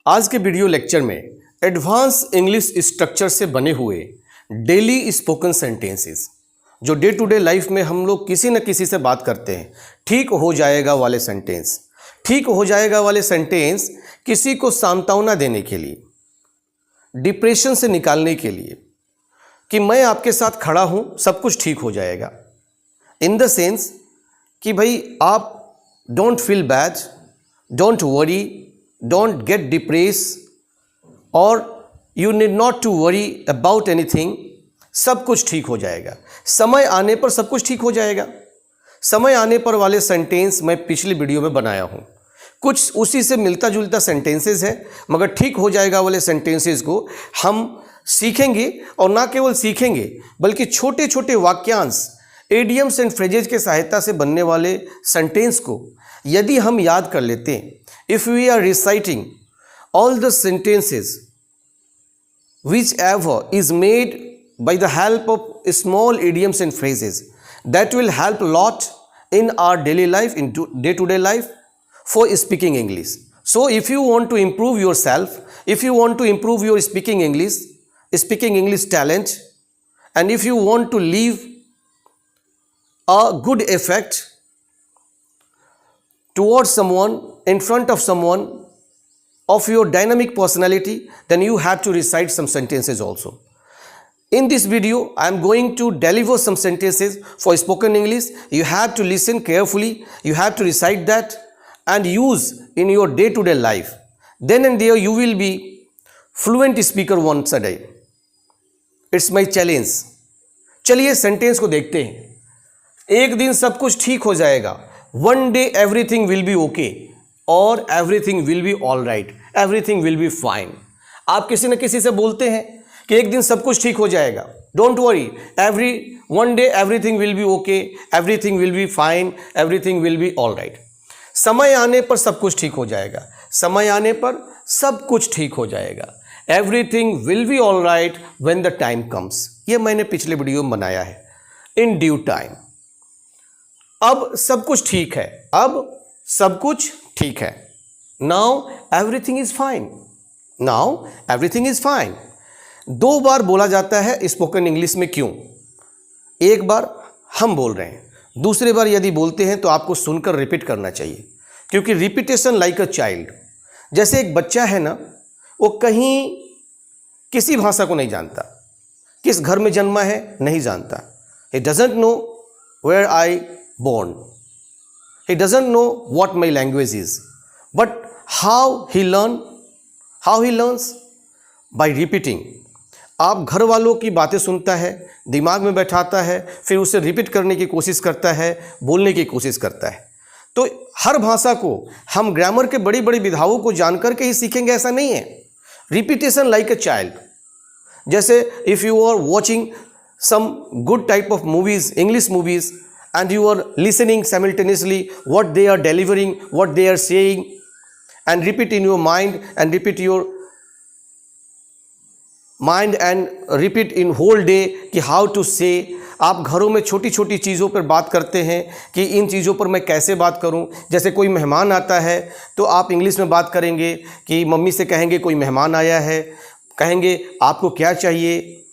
आज के video lecture में एडवांस इंग्लिश स्ट्रक्चर से बने हुए डेली स्पोकन सेंटेंसेस जो डे टू डे लाइफ में हम लोग किसी न किसी से बात करते हैं, ठीक हो जाएगा वाले सेंटेंस। ठीक हो जाएगा वाले सेंटेंस किसी को सांत्वना देने के लिए, डिप्रेशन से निकालने के लिए कि मैं आपके साथ खड़ा हूँ, सब कुछ ठीक हो जाएगा। इन द सेंस कि भाई आप don't feel bad, don't worry, don't get depressed और you need not to worry about anything। सब कुछ ठीक हो जाएगा, समय आने पर सब कुछ ठीक हो जाएगा। समय आने पर वाले सेंटेंस मैं पिछली वीडियो में बनाया हूँ, कुछ उसी से मिलता जुलता सेंटेंसेस है, मगर ठीक हो जाएगा वाले सेंटेंसेस को हम सीखेंगे। और ना केवल सीखेंगे बल्कि छोटे छोटे वाक्यांश, एडियम्स एंड फ्रेजेज के सहायता से बनने वाले सेंटेंस को यदि हम याद कर लेते हैं, if we are reciting all the sentences whichever is made by the help of small idioms and phrases, that will help a lot in our daily life, in day-to-day life for speaking English. So if you want to improve yourself, if you want to improve your speaking English talent, and if you want to leave a good effect towards someone, in front of someone of your dynamic personality, then you have to recite some sentences also. In this video, I am going to deliver some sentences for spoken English. You have to listen carefully, you have to recite that and use in your day-to-day life. Then and there you will be fluent speaker once a day. It's my challenge. चलिए sentence को देखते हैं। एक दिन सब कुछ ठीक हो जाएगा। One day everything will be okay और everything will be all right, everything will be fine। आप किसी न किसी से बोलते हैं कि एक दिन सब कुछ ठीक हो जाएगा, don't worry, one day everything will be okay, everything will be fine, everything will be all right। समय आने पर सब कुछ ठीक हो जाएगा, समय आने पर सब कुछ ठीक हो जाएगा। Everything will be all right when the time comes। ये मैंने पिछले वीडियो में बनाया है, in due time। अब सब कुछ ठीक है, अब सब कुछ ठीक है। Now everything is fine, now everything is fine. दो बार बोला जाता है स्पोकन इंग्लिश में, क्यों? एक बार हम बोल रहे हैं, दूसरी बार यदि बोलते हैं तो आपको सुनकर रिपीट करना चाहिए, क्योंकि रिपीटेशन लाइक अ चाइल्ड। जैसे एक बच्चा है ना, वो कहीं किसी भाषा को नहीं जानता, किस घर में जन्मा है नहीं जानता। He doesn't know where I born, he doesn't know what my language is, but how he learns by repeating। आप घर वालों की बातें सुनता है, दिमाग में बैठाता है, फिर उसे रिपीट करने की कोशिश करता है, बोलने की कोशिश करता है। तो हर भाषा को हम ग्रामर के बड़ी बड़ी विधाओं को जानकर के ही सीखेंगे ऐसा नहीं है। Repetition like a child. जैसे if you are watching some good type of movies, English movies, and you are listening simultaneously what they are delivering, what they are saying, and repeat in your mind and repeat in whole day कि how to say। आप घरों में छोटी छोटी चीज़ों पर बात करते हैं कि इन चीज़ों पर मैं कैसे बात करूं। जैसे कोई मेहमान आता है तो आप इंग्लिश में बात करेंगे कि मम्मी से कहेंगे कोई मेहमान आया है, कहेंगे आपको क्या चाहिए,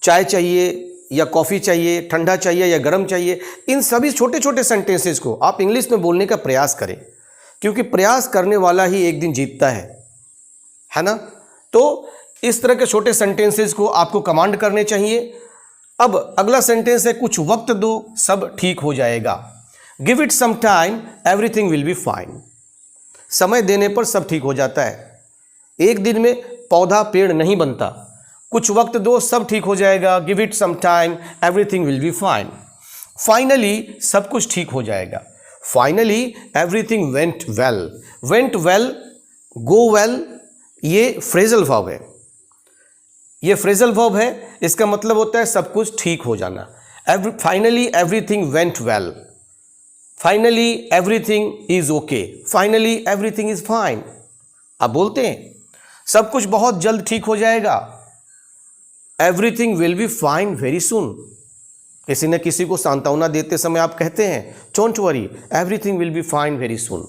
चाय चाहिए या कॉफ़ी चाहिए, ठंडा चाहिए या गर्म चाहिए। इन सभी छोटे छोटे सेंटेंसेस को आप इंग्लिश में बोलने का प्रयास करें, क्योंकि प्रयास करने वाला ही एक दिन जीतता है ना। तो इस तरह के छोटे सेंटेंसेस को आपको कमांड करने चाहिए। अब अगला सेंटेंस है, कुछ वक्त दो सब ठीक हो जाएगा। Give it some time everything will be fine. समय देने पर सब ठीक हो जाता है। एक दिन में पौधा पेड़ नहीं बनता। कुछ वक्त दो सब ठीक हो जाएगा, give it some time everything will be fine. Finally सब कुछ ठीक हो जाएगा, finally everything went well. Went well, go well, ये फ्रेजल वर्ब है, ये फ्रेजल वर्ब है। इसका मतलब होता है सब कुछ ठीक हो जाना। Finally everything went well, finally everything is okay, finally everything is fine. आप बोलते हैं सब कुछ बहुत जल्द ठीक हो जाएगा, everything will be fine very soon. किसी न किसी को सांत्वना देते समय आप कहते हैं don't worry, everything will be fine very soon.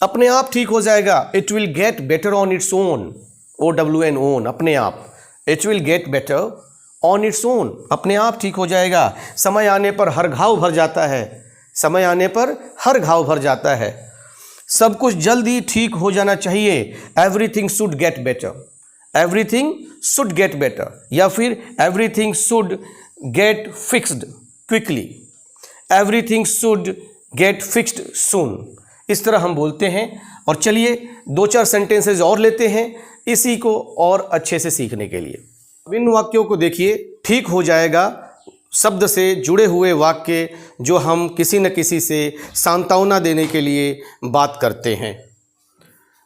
अपने आप ठीक हो जाएगा। It will get better on its own, OWN own, अपने आप। It will get better on its own, अपने आप ठीक हो जाएगा। समय आने पर हर घाव भर जाता है, समय आने पर हर घाव भर जाता है। सब कुछ जल्दी ठीक हो जाना चाहिए। Everything should get better, everything should get better, या फिर everything should get fixed quickly, everything should get fixed soon. इस तरह हम बोलते हैं। और चलिए 2-4 सेंटेंसेज और लेते हैं इसी को और अच्छे से सीखने के लिए। इन वाक्यों को देखिए। ठीक हो जाएगा शब्द से जुड़े हुए वाक्य जो हम किसी न किसी से सांत्वना देने के लिए बात करते हैं।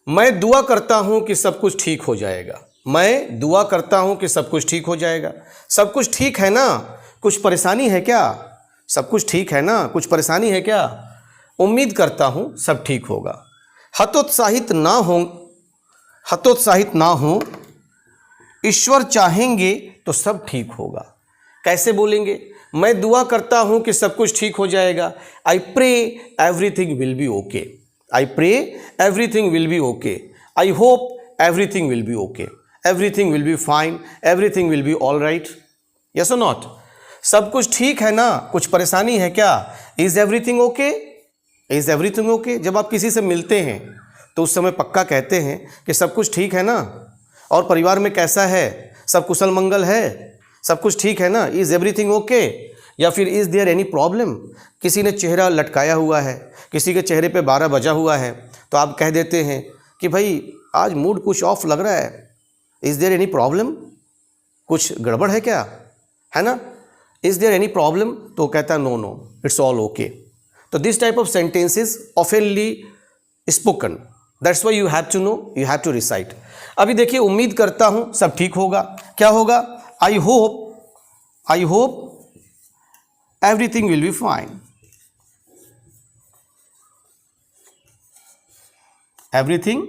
मैं दुआ करता हूँ कि सब कुछ ठीक हो जाएगा। मैं दुआ करता हूँ कि सब कुछ ठीक हो जाएगा। सब कुछ ठीक है ना? कुछ परेशानी है क्या? सब कुछ ठीक है ना? कुछ परेशानी है क्या? उम्मीद करता हूँ सब ठीक होगा। हतोत्साहित ना हो, ईश्वर चाहेंगे तो सब ठीक होगा। कैसे बोलेंगे? मैं दुआ करता हूँ कि सब कुछ ठीक हो जाएगा। I pray everything will be okay, I pray everything will be okay, I hope everything will be okay, everything will be fine, everything will be all right. Yes or not? सब कुछ ठीक है ना? कुछ परेशानी है क्या? Is everything okay, is everything okay. जब आप किसी से मिलते हैं तो उस समय पक्का कहते हैं कि सब कुछ ठीक है ना, और परिवार में कैसा है, सब कुशल मंगल है, सब कुछ ठीक है ना, इज़ एवरीथिंग ओके। या फिर इज़ देयर एनी प्रॉब्लम। किसी ने चेहरा लटकाया हुआ है, किसी के चेहरे पे 12 बजा हुआ है, तो आप कह देते हैं कि भाई आज मूड कुछ ऑफ लग रहा है, इज़ देयर एनी प्रॉब्लम, कुछ गड़बड़ है क्या, है ना? इज़ देयर एनी प्रॉब्लम, तो कहता है no no it's all okay. तो दिस टाइप ऑफ सेंटेंसेस ऑफनली spoken, that's why you have to know, you have to recite. अभी देखिए, उम्मीद करता हूँ सब ठीक होगा। क्या होगा? आई hope everything will be fine, everything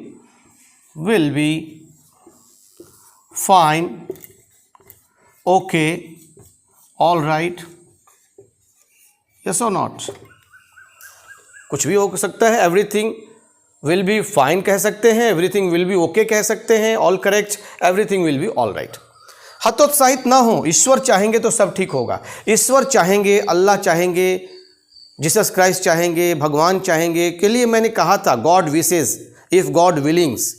will be fine, okay, all right. Yes or not? कुछ भी हो सकता है। एवरीथिंग विल बी फाइन कह सकते हैं, एवरीथिंग विल बी ओके कह सकते हैं, all correct, everything will be all right. हतोत्साहित ना हो, ईश्वर चाहेंगे तो सब ठीक होगा। ईश्वर चाहेंगे, अल्लाह चाहेंगे, जीसस क्राइस्ट चाहेंगे, भगवान चाहेंगे के लिए मैंने कहा था God wishes, if God willings,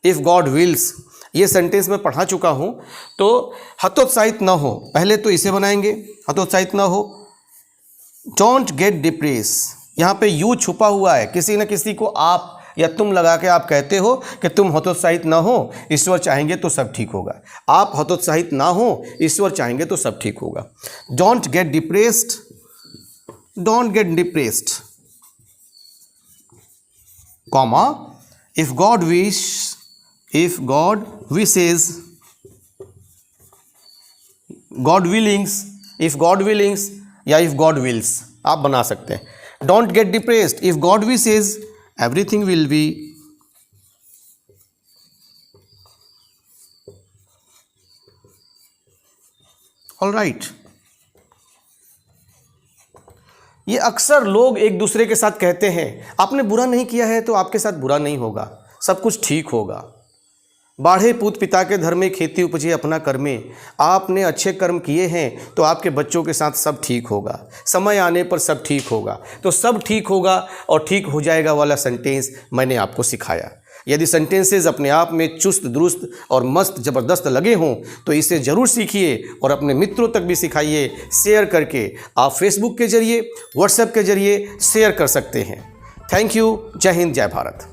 if God wills, ये सेंटेंस मैं पढ़ा चुका हूँ। तो हतोत्साहित ना हो, पहले तो इसे बनाएंगे, हतोत्साहित ना हो। डोंट गेट डिप्रेस, यहाँ पे यू छुपा हुआ है। किसी न किसी को आप या तुम लगा के आप कहते हो कि तुम हतोत्साहित ना हो, ईश्वर चाहेंगे तो सब ठीक होगा। आप हतोत्साहित ना हो, ईश्वर चाहेंगे तो सब ठीक होगा। Don't get depressed, don't get depressed, comma, if God wishes, God विलिंग्स, if God विलिंग्स या इफ गॉड विल्स आप बना सकते हैं। Don't get depressed, if God wishes everything will be all right। ये अक्सर लोग एक दूसरे के साथ कहते हैं, आपने बुरा नहीं किया है तो आपके साथ बुरा नहीं होगा, सब कुछ ठीक होगा। बाढ़े पूत पिता के धर्मे, खेती उपजे अपना कर्मे। आपने अच्छे कर्म किए हैं तो आपके बच्चों के साथ सब ठीक होगा, समय आने पर सब ठीक होगा। तो सब ठीक होगा और ठीक हो जाएगा वाला सेंटेंस मैंने आपको सिखाया। यदि सेंटेंसेस अपने आप में चुस्त दुरुस्त और मस्त ज़बरदस्त लगे हों तो इसे ज़रूर सीखिए और अपने मित्रों तक भी सिखाइए। शेयर करके आप फेसबुक के ज़रिए, व्हाट्सएप के ज़रिए शेयर कर सकते हैं। Thank you. जय हिंद, जय भारत।